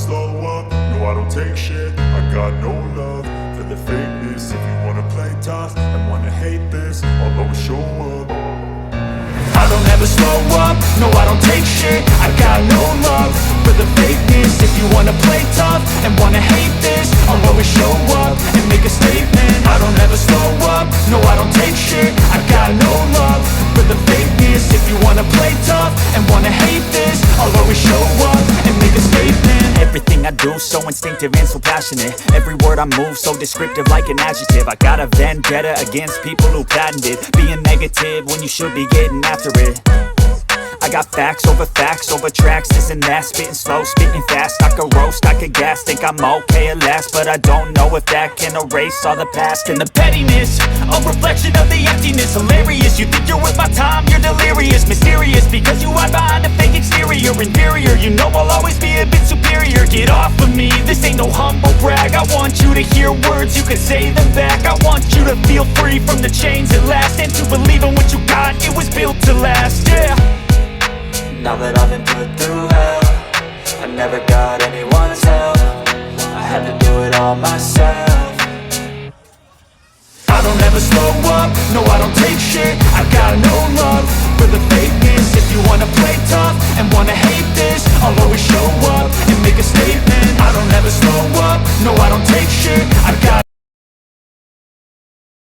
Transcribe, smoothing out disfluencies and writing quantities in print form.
slow up, no I don't take shit. I got no love for the fakeness. If you wanna play tough and wanna hate this, I'll always show up. I don't ever slow up, no I don't take shit. I got no love for the fakeness. If you wanna play tough and wanna hate this, I'll always show up and make a statement. I don't ever slow up, no I don't take shit. I got no love for the fakeness. If you wanna play tough and wanna hate this, I'll always show up and make a statement. Everything I do so instinctive and so passionate. Every word I move so descriptive like an adjective. I got a vendetta against people who patented being negative when you should be getting after it. I got facts over tracks, this and that. Spitting slow, spitting fast. I could roast, I could gas. Think I'm okay at last, but I don't know if that can erase all the past. And the pettiness, a reflection of the emptiness. Hilarious, you think you're worth my time, you're delirious. Mysterious, because you hide behind a fake exterior. Inferior, you know I'll always be a bit superior. Get off of me, this ain't no humble brag. I want you to hear words, you can say them back. I want you to feel free from the chains at last, and to believe in what you got, it was built to last, yeah. Now that I've been put through hell, I never got anyone's help. I had to do it all myself. I don't ever slow up, no I don't take shit. I got no love